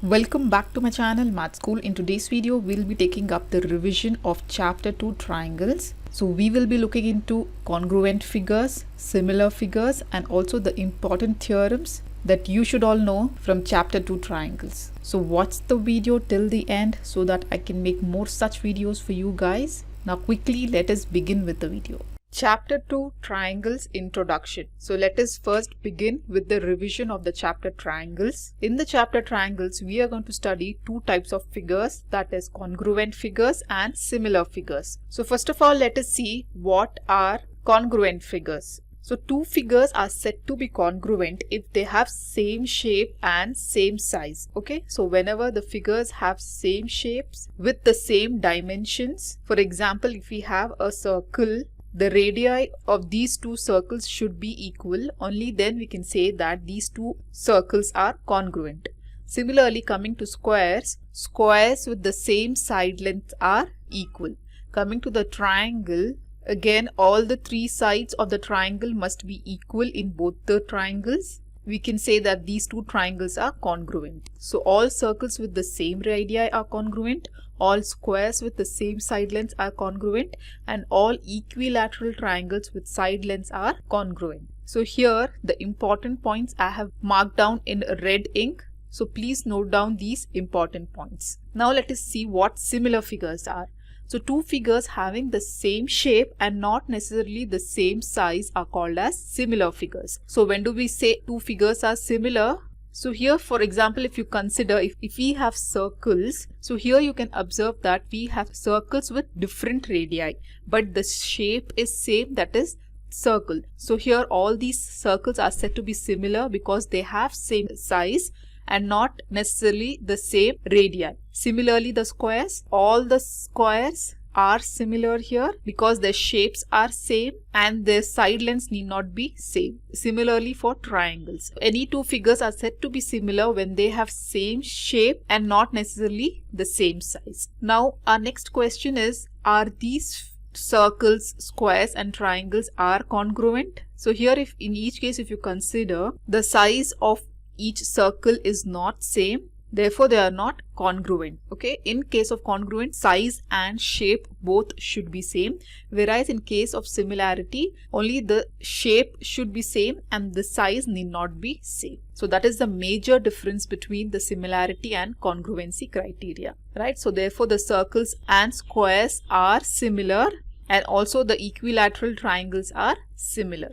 Welcome back to my channel Math School. In today's video we'll be taking up the revision of chapter 2 triangles. So we will be looking into congruent figures, similar figures, and also the important theorems that you should all know from chapter 2 triangles. So watch the video till the end so that I can make more such videos for you guys. Now quickly let us begin with the video. Chapter 2 Triangles Introduction. So let us first begin with the revision of the chapter triangles. In the chapter triangles, we are going to study two types of figures, that is congruent figures and similar figures. So first of all, let us see what are congruent figures. So two figures are said to be congruent if they have same shape and same size. Okay, so whenever the figures have same shapes with the same dimensions, for example, if we have a circle, the radii of these two circles should be equal. Only then we can say that these two circles are congruent. Similarly, coming to squares, squares with the same side length are equal. Coming to the triangle, again all the three sides of the triangle must be equal in both the triangles. We can say that these two triangles are congruent. So all circles with the same radii are congruent, all squares with the same side lengths are congruent, and all equilateral triangles with side lengths are congruent. So here the important points I have marked down in red ink. So please note down these important points. Now let us see what similar figures are. So two figures having the same shape and not necessarily the same size are called as similar figures. So when do we say two figures are similar? So here, for example, if you consider if we have circles, so here you can observe that we have circles with different radii, but the shape is same, that is circle. So here all these circles are said to be similar because they have same size and not necessarily the same radii. Similarly, the squares, all the squares are similar here because their shapes are same and their side lengths need not be same. Similarly for triangles, any two figures are said to be similar when they have same shape and not necessarily the same size. Now our next question is, are these circles, squares and triangles are congruent? So here if in each case if you consider the size of each circle is not same, therefore they are not congruent. Okay, in case of congruent, size and shape both should be same, whereas in case of similarity only the shape should be same and the size need not be same. So that is the major difference between the similarity and congruency criteria, right? So therefore the circles and squares are similar and also the equilateral triangles are similar.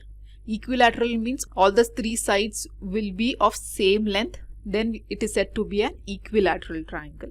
Equilateral means all the three sides will be of same length, then it is said to be an equilateral triangle.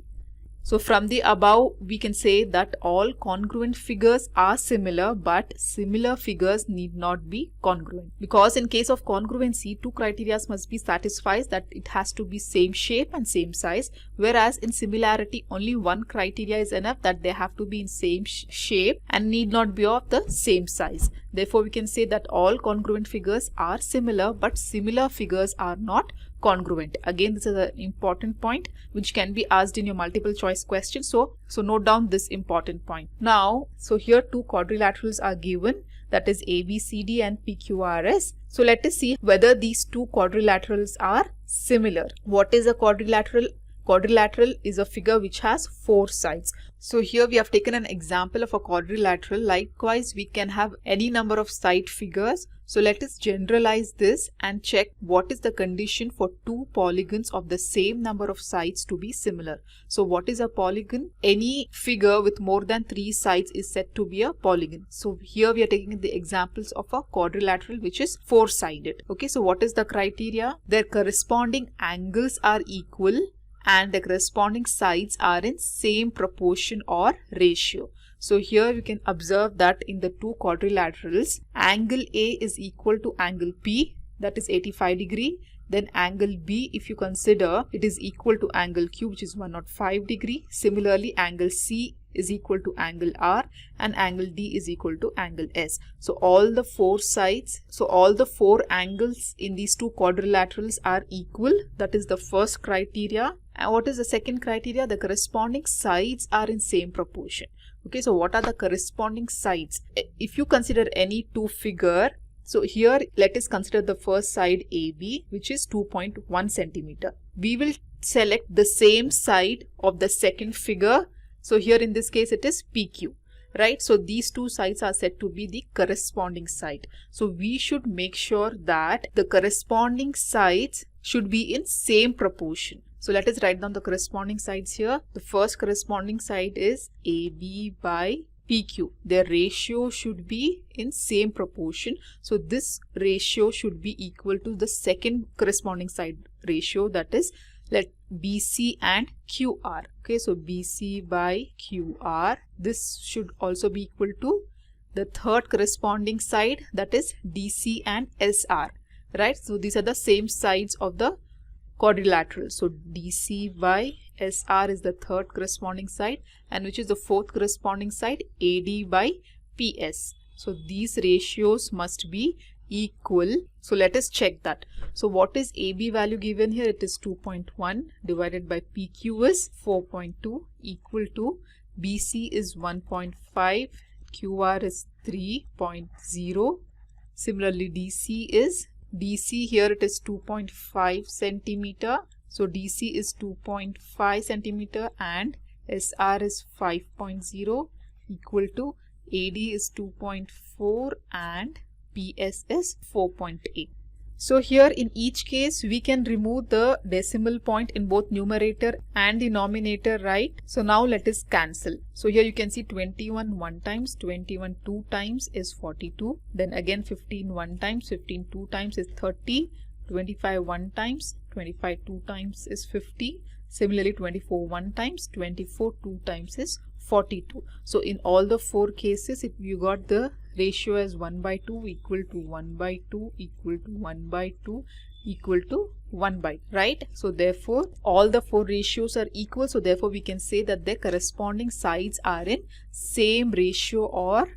So from the above we can say that all congruent figures are similar, but similar figures need not be congruent, because in case of congruency two criteria must be satisfied, that it has to be same shape and same size, whereas in similarity only one criteria is enough, that they have to be in same shape and need not be of the same size. Therefore we can say that all congruent figures are similar, but similar figures are not congruent. Again, this is an important point which can be asked in your multiple choice question. So note down this important point. Now, so here two quadrilaterals are given, that is ABCD and PQRS. So let us see whether these two quadrilaterals are similar. What is a quadrilateral? Quadrilateral is a figure which has four sides. So here we have taken an example of a quadrilateral. Likewise, we can have any number of side figures. So let us generalize this and check what is the condition for two polygons of the same number of sides to be similar. So what is a polygon? Any figure with more than three sides is said to be a polygon. So here we are taking the examples of a quadrilateral which is four-sided. Okay, so what is the criteria? Their corresponding angles are equal and the corresponding sides are in same proportion or ratio. So here you can observe that in the two quadrilaterals, angle A is equal to angle P, that is 85 degree. Then angle B, if you consider, it is equal to angle Q, which is 105 degree. Similarly, angle C is equal to angle R and angle D is equal to angle S. So all the four sides, so all the four angles in these two quadrilaterals are equal. That is the first criteria. And what is the second criteria? The corresponding sides are in same proportion. Okay, so what are the corresponding sides? If you consider any two figure, So here let us consider the first side AB, which is 2.1 centimeter. We will select the same side of the second figure. So here in this case it is PQ, right? So these two sides are said to be the corresponding side. So we should make sure that the corresponding sides should be in same proportion. So let us write down the corresponding sides here. The first corresponding side is AB by PQ. Their ratio should be in same proportion. So this ratio should be equal to the second corresponding side ratio, that is, let BC and QR. Okay, so BC by QR. This should also be equal to the third corresponding side, that is DC and SR, right? So these are the same sides of the quadrilateral. So DC by SR is the third corresponding side, and which is the fourth corresponding side, AD by PS. So these ratios must be equal. So let us check that. So what is AB value given here? It is 2.1 divided by PQ is 4.2 equal to BC is 1.5, QR is 3.0. Similarly DC here it is 2.5 centimeter. So DC is 2.5 centimeter and SR is 5.0 equal to AD is 2.4 and PS is 4.8. So here in each case we can remove the decimal point in both numerator and denominator, right? So now let us cancel. So here you can see 21 one times, 21 two times is 42. Then again 15 one times, 15 two times is 30. 25 one times, 25 two times is 50. Similarly 24 one times, 24 two times is 42. So in all the four cases, if you got the ratio as 1 by 2 equal to 1 by 2 equal to 1 by 2 equal to 1 by, right? So therefore all the four ratios are equal. So therefore we can say that their corresponding sides are in same ratio or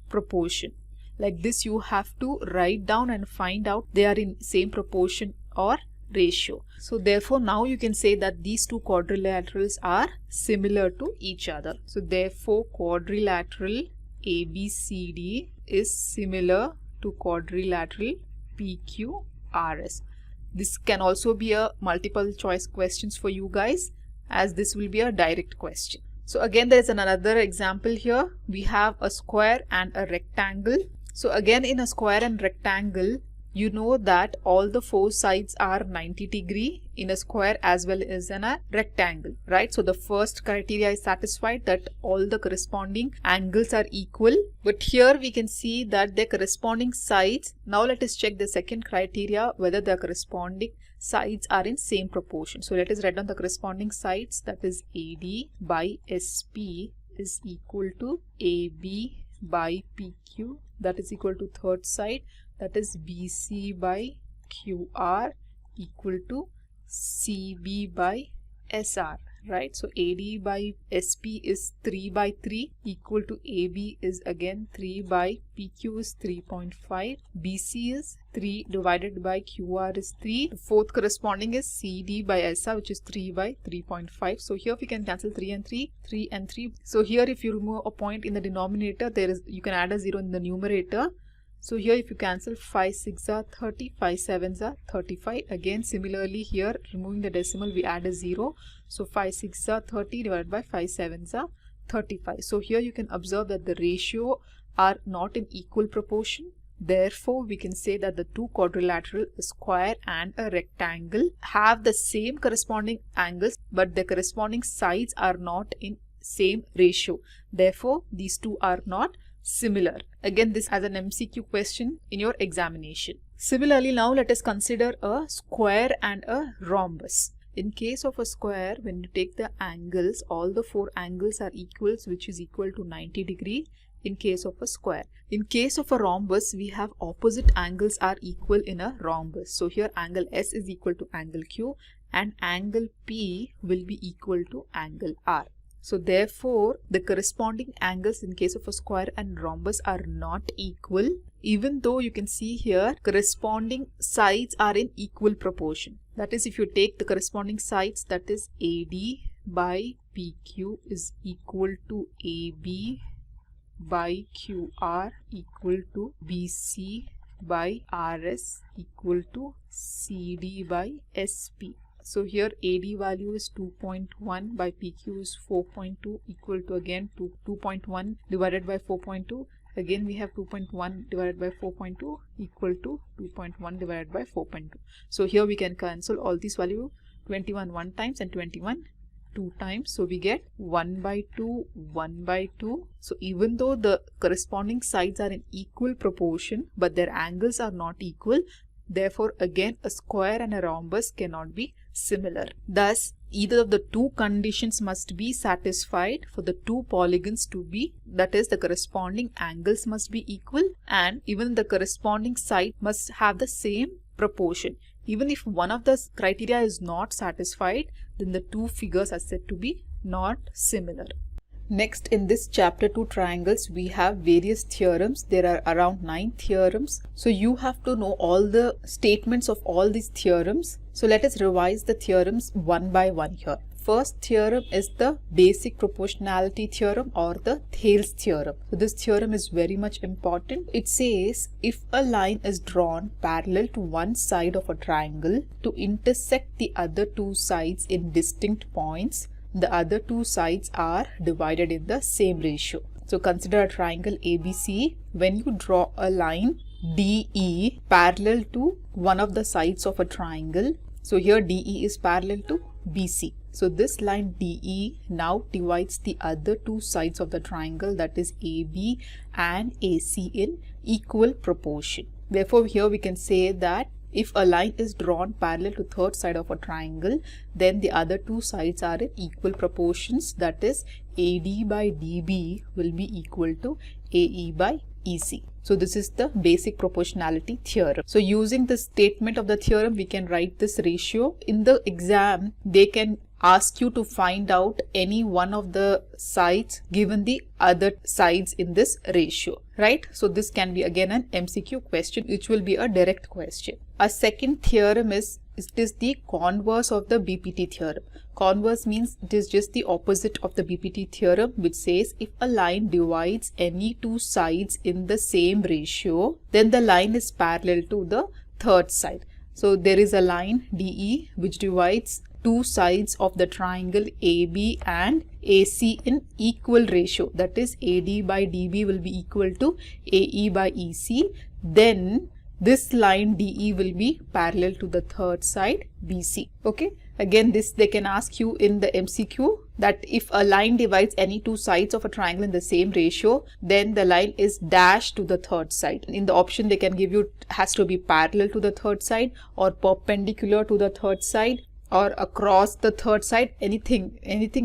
proportion. Like this you have to write down and find out they are in same proportion or ratio. So therefore now you can say that these two quadrilaterals are similar to each other. So therefore quadrilateral ABCD is similar to quadrilateral PQRS. This can also be a multiple choice questions for you guys, as this will be a direct question. So again there is another example here. We have a square and a rectangle. So again in a square and rectangle, you know that all the four sides are 90 degree in a square as well as in a rectangle, right? So the first criteria is satisfied, that all the corresponding angles are equal. But here we can see that their corresponding sides. Now let us check the second criteria, whether the corresponding sides are in same proportion. So let us write down the corresponding sides, that is AD by SP is equal to AB by PQ, that is equal to third side, that is BC by QR equal to CB by SR, right? So AD by SP is 3 by 3 equal to AB is again 3 by PQ is 3.5. BC is 3 divided by QR is 3. The fourth corresponding is CD by SR, which is 3 by 3.5. So here we can cancel 3 and 3, 3 and 3. So here if you remove a point in the denominator, you can add a 0 in the numerator. So here if you cancel 5 6 are 30, 5 7s are 35. Again similarly here removing the decimal we add a 0. So 5 6 are 30 divided by 5 7s are 35. So here you can observe that the ratio are not in equal proportion. Therefore we can say that the two quadrilateral, a square and a rectangle, have the same corresponding angles, but the corresponding sides are not in same ratio. Therefore these two are not similar. Again this as an MCQ question in your examination. Similarly now let us consider a square and a rhombus. In case of a square, when you take the angles, all the four angles are equals, which is equal to 90 degree in case of a square. In case of a rhombus, we have opposite angles are equal in a rhombus. So here angle S is equal to angle Q and angle P will be equal to angle R. So therefore the corresponding angles in case of a square and rhombus are not equal, even though you can see here corresponding sides are in equal proportion. That is, if you take the corresponding sides, that is AD by PQ is equal to AB by QR equal to BC by RS equal to CD by SP. So here AD value is 2.1 by PQ is 4.2 equal to again 2.1 divided by 4.2. Again we have 2.1 divided by 4.2 equal to 2.1 divided by 4.2. So here we can cancel all these value, 21 one times and 21 two times. So we get 1 by 2, 1 by 2. So even though the corresponding sides are in equal proportion, but their angles are not equal, therefore again a square and a rhombus cannot be similar. Thus either of the two conditions must be satisfied for the two polygons to be, that is the corresponding angles must be equal, and even the corresponding side must have the same proportion. Even if one of the criteria is not satisfied, then the two figures are said to be not similar. Next, in this chapter 2 triangles, we have various theorems. There are around 9 theorems. So you have to know all the statements of all these theorems. So let us revise the theorems one by one here. First theorem is the basic proportionality theorem or the Thales theorem. So this theorem is very much important. It says if a line is drawn parallel to one side of a triangle to intersect the other two sides in distinct points, the other two sides are divided in the same ratio. So consider a triangle ABC. When you draw a line DE parallel to one of the sides of a triangle, so here DE is parallel to BC. So this line DE now divides the other two sides of the triangle, that is AB and AC, in equal proportion. Therefore here we can say that if a line is drawn parallel to third side of a triangle, then the other two sides are in equal proportions, that is AD by DB will be equal to AE by EC. So this is the basic proportionality theorem. So using the statement of the theorem, we can write this ratio. In the exam, they can ask you to find out any one of the sides given the other sides in this ratio, right? So this can be again an MCQ question, which will be a direct question. A second theorem is, it is the converse of the BPT theorem. Converse means it is just the opposite of the BPT theorem, which says if a line divides any two sides in the same ratio, then the line is parallel to the third side. So there is a line DE which divides two sides of the triangle AB and AC in equal ratio, that is AD by DB will be equal to AE by EC. Then this line DE will be parallel to the third side BC. Okay, again this they can ask you in the MCQ, that if a line divides any two sides of a triangle in the same ratio, then the line is dashed to the third side. In the option they can give you has to be parallel to the third side or perpendicular to the third side or across the third side, anything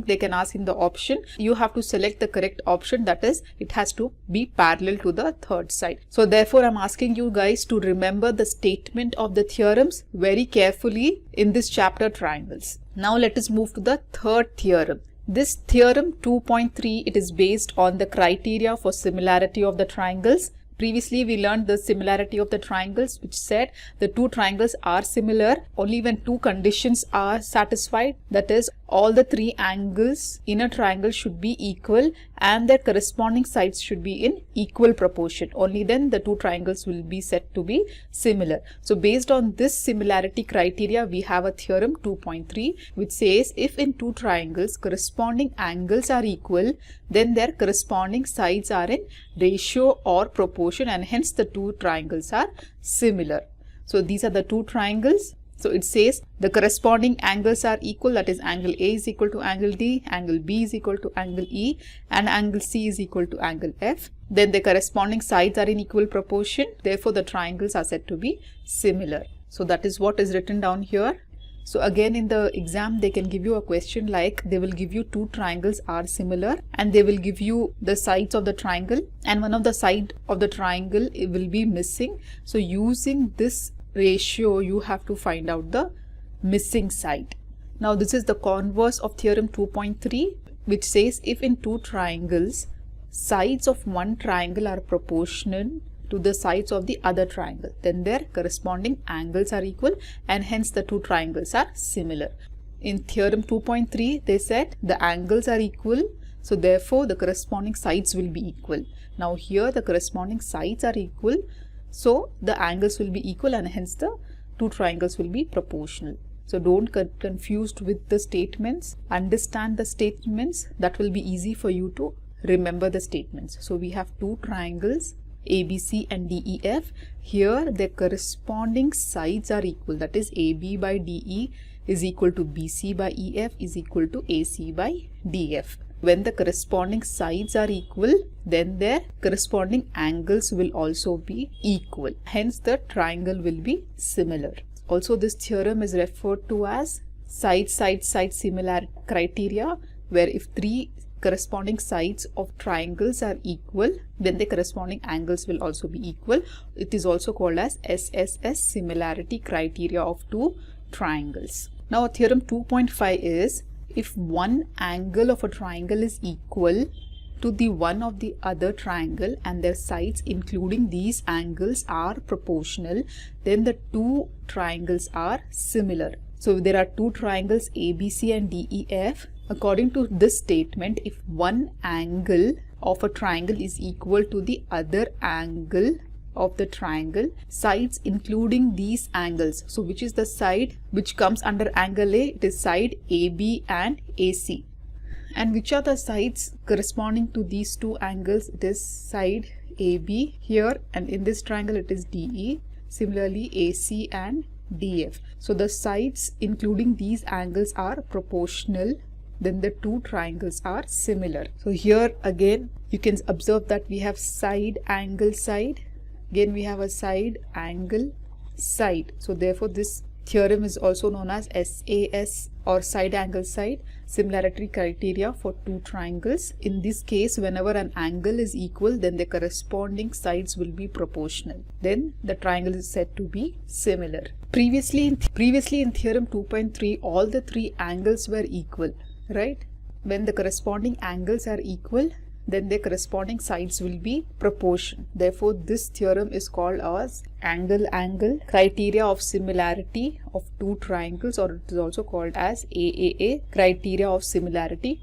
they can ask in the option. You have to select the correct option, that is it has to be parallel to the third side. So therefore I'm asking you guys to remember the statement of the theorems very carefully in this chapter triangles. Now let us move to the third theorem. This theorem 2.3, it is based on the criteria for similarity of the triangles. Previously we learned the similarity of the triangles, which said the two triangles are similar only when two conditions are satisfied, that is all the three angles in a triangle should be equal and their corresponding sides should be in equal proportion. Only then the two triangles will be said to be similar. So based on this similarity criteria, we have a theorem 2.3 which says if in two triangles corresponding angles are equal, then their corresponding sides are in ratio or proportion and hence the two triangles are similar. So these are the two triangles. So it says the corresponding angles are equal, that is angle A is equal to angle D, angle B is equal to angle E and angle C is equal to angle F. Then the corresponding sides are in equal proportion, therefore the triangles are said to be similar. So that is what is written down here. So again in the exam they can give you a question like they will give you two triangles are similar and they will give you the sides of the triangle and one of the side of the triangle it will be missing. So using this ratio you have to find out the missing side. Now this is the converse of theorem 2.3 which says if in two triangles sides of one triangle are proportional to the sides of the other triangle, then their corresponding angles are equal and hence the two triangles are similar. In theorem 2.3 they said the angles are equal, so therefore the corresponding sides will be equal. Now here the corresponding sides are equal, So the angles will be equal and hence the two triangles will be proportional. So don't get confused with the statements. Understand the statements. That will be easy for you to remember the statements. So we have two triangles ABC and DEF. Here their corresponding sides are equal. That is AB by DE is equal to BC by EF is equal to AC by DF. When the corresponding sides are equal, then their corresponding angles will also be equal. Hence the triangle will be similar. Also, this theorem is referred to as side similarity criteria, where if three corresponding sides of triangles are equal, then the corresponding angles will also be equal. It is also called as SSS, similarity criteria of two triangles. Now theorem 2.5 is, if one angle of a triangle is equal to the one of the other triangle and their sides including these angles are proportional, then the two triangles are similar. So if there are two triangles ABC and DEF, according to this statement, if one angle of a triangle is equal to the other angle of the triangle, sides including these angles, so which is the side which comes under angle A? It is side AB and AC. And which are the sides corresponding to these two angles? It is side AB here, and in this triangle it is DE. Similarly AC and DF. So the sides including these angles are proportional, then the two triangles are similar. So here again you can observe that we have side angle side. Again we have a side angle side. So therefore this theorem is also known as SAS, or side angle side similarity criteria for two triangles. In this case, whenever an angle is equal, then the corresponding sides will be proportional. Then the triangle is said to be similar. Previously in theorem 2.3, all the three angles were equal, right? When the corresponding angles are equal, then their corresponding sides will be proportion. Therefore, this theorem is called as angle criteria of similarity of two triangles, or it is also called as AAA, criteria of similarity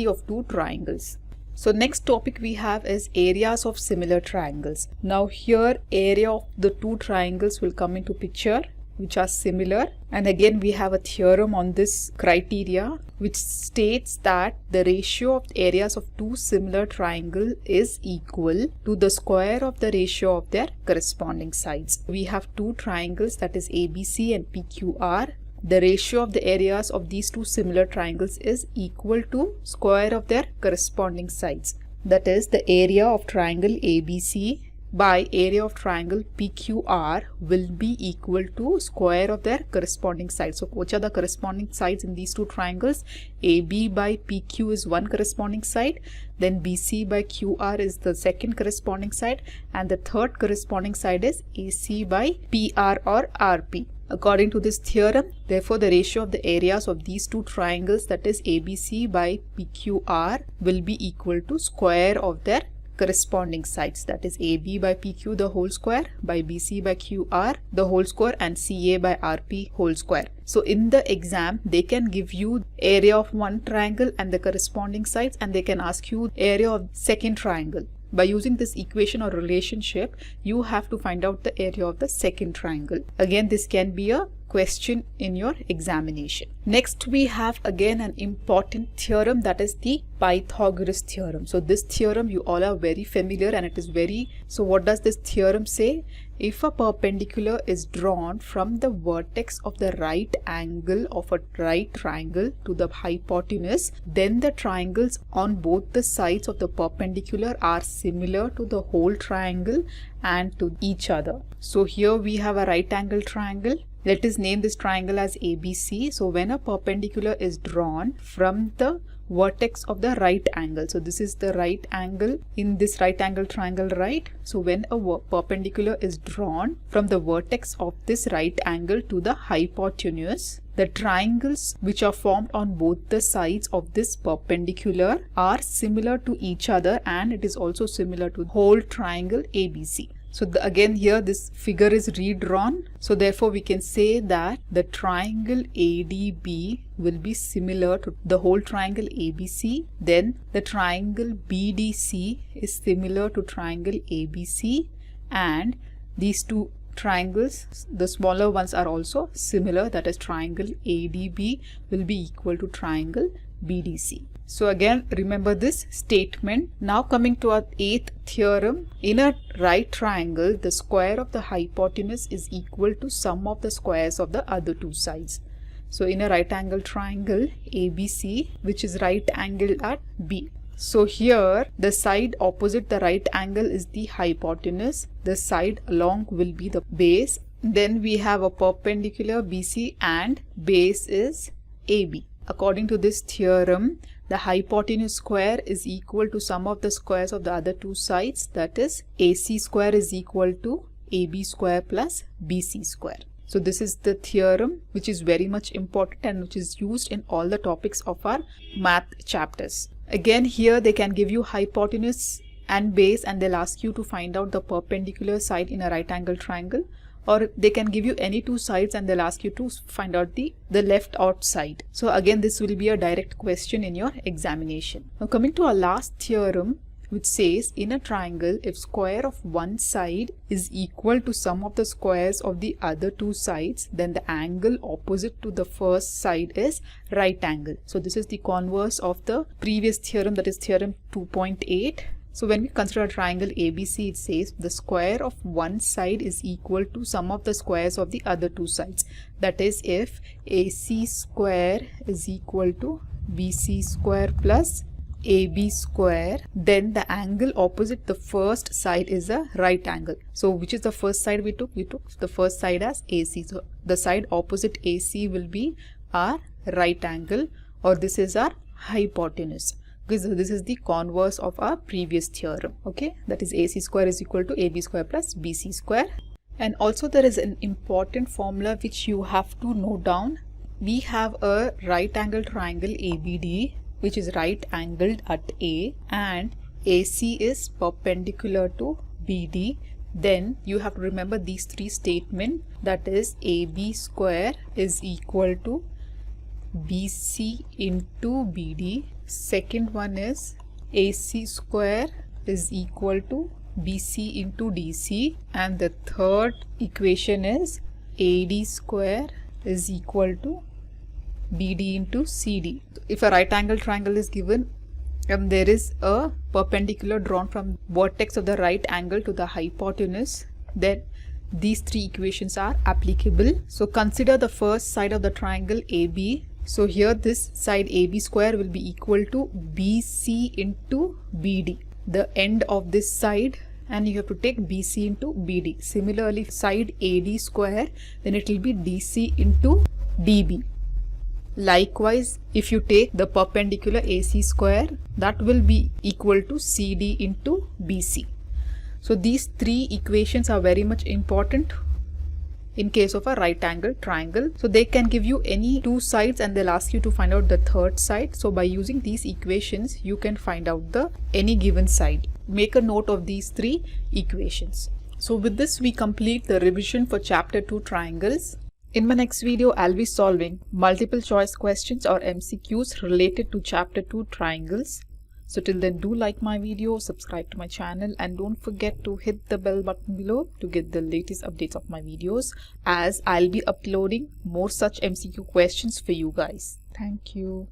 of two triangles. So next topic we have is areas of similar triangles. Now here area of the two triangles will come into picture which are similar, and again we have a theorem on this criteria which states that the ratio of areas of two similar triangles is equal to the square of the ratio of their corresponding sides. We have two triangles, that is ABC and PQR. The ratio of the areas of these two similar triangles is equal to square of their corresponding sides. That is, the area of triangle ABC by area of triangle PQR will be equal to square of their corresponding sides. So which are the corresponding sides in these two triangles? AB by PQ is one corresponding side, then BC by QR is the second corresponding side, and the third corresponding side is AC by PR or RP. According to this theorem, therefore the ratio of the areas of these two triangles, that is ABC by PQR, will be equal to square of their corresponding sides, that is AB by PQ the whole square by BC by QR the whole square and CA by RP whole square. So in the exam they can give you area of one triangle and the corresponding sides, and they can ask you area of second triangle. By using this equation or relationship, you have to find out the area of the second triangle. Again, this can be a question in your examination. Next we have again an important theorem, that is the Pythagoras theorem. So this theorem you all are very familiar, and it is very, so what does this theorem say? If a perpendicular is drawn from the vertex of the right angle of a right triangle to the hypotenuse, then the triangles on both the sides of the perpendicular are similar to the whole triangle and to each other. So here we have a right angle triangle. Let us name this triangle as ABC. So when a perpendicular is drawn from the vertex of the right angle, so this is the right angle in this right angle triangle, right? So when a perpendicular is drawn from the vertex of this right angle to the hypotenuse, the triangles which are formed on both the sides of this perpendicular are similar to each other, and it is also similar to the whole triangle ABC. So again here this figure is redrawn. So therefore we can say that the triangle ADB will be similar to the whole triangle ABC. Then the triangle BDC is similar to triangle ABC, and these two triangles, the smaller ones are also similar, that is triangle ADB will be equal to triangle BDC. So again, remember this statement. Now coming to our 8th theorem, in a right triangle, the square of the hypotenuse is equal to sum of the squares of the other two sides. So in a right angle triangle ABC, which is right angled at B. So here the side opposite the right angle is the hypotenuse, the side along will be the base. Then we have a perpendicular BC and base is AB. According to this theorem, the hypotenuse square is equal to sum of the squares of the other two sides, that is AC square is equal to AB square plus BC square. So this is the theorem which is very much important and which is used in all the topics of our math chapters. Again, here they can give you hypotenuse and base and they'll ask you to find out the perpendicular side in a right angle triangle, or they can give you any two sides and they'll ask you to find out the left out side. So again, this will be a direct question in your examination. Now coming to our last theorem, which says in a triangle, if square of one side is equal to sum of the squares of the other two sides, then the angle opposite to the first side is right angle. So this is the converse of the previous theorem, that is theorem 2.8. So when we consider a triangle ABC, it says the square of one side is equal to sum of the squares of the other two sides. That is, if AC square is equal to BC square plus AB square, then the angle opposite the first side is a right angle. So which is the first side we took? We took the first side as AC. So the side opposite AC will be our right angle, or this is our hypotenuse, because this is the converse of our previous theorem. Okay, that is AC square is equal to AB square plus BC square. And also there is an important formula which you have to note down. We have a right angle triangle ABD, which is right angled at A, and AC is perpendicular to BD. Then you have to remember these three statements, that is AB square is equal to BC into BD. Second one is AC square is equal to BC into DC, and the third equation is AD square is equal to BD into CD. If a right angle triangle is given and there is a perpendicular drawn from vertex of the right angle to the hypotenuse, then these three equations are applicable. So consider the first side of the triangle AB. So here this side AB square will be equal to BC into BD, the end of this side, and you have to take BC into BD. Similarly, side AD square, then it will be DC into DB. Likewise, if you take the perpendicular AC square, that will be equal to CD into BC. So these three equations are very much important in case of a right angle triangle. So they can give you any two sides and they'll ask you to find out the third side. So by using these equations, you can find out the any given side. Make a note of these three equations. So with this, we complete the revision for chapter 2 triangles. In my next video, I'll be solving multiple choice questions or MCQs related to chapter 2 triangles. So till then, do like my video, subscribe to my channel, and don't forget to hit the bell button below to get the latest updates of my videos, as I'll be uploading more such MCQ questions for you guys. Thank you.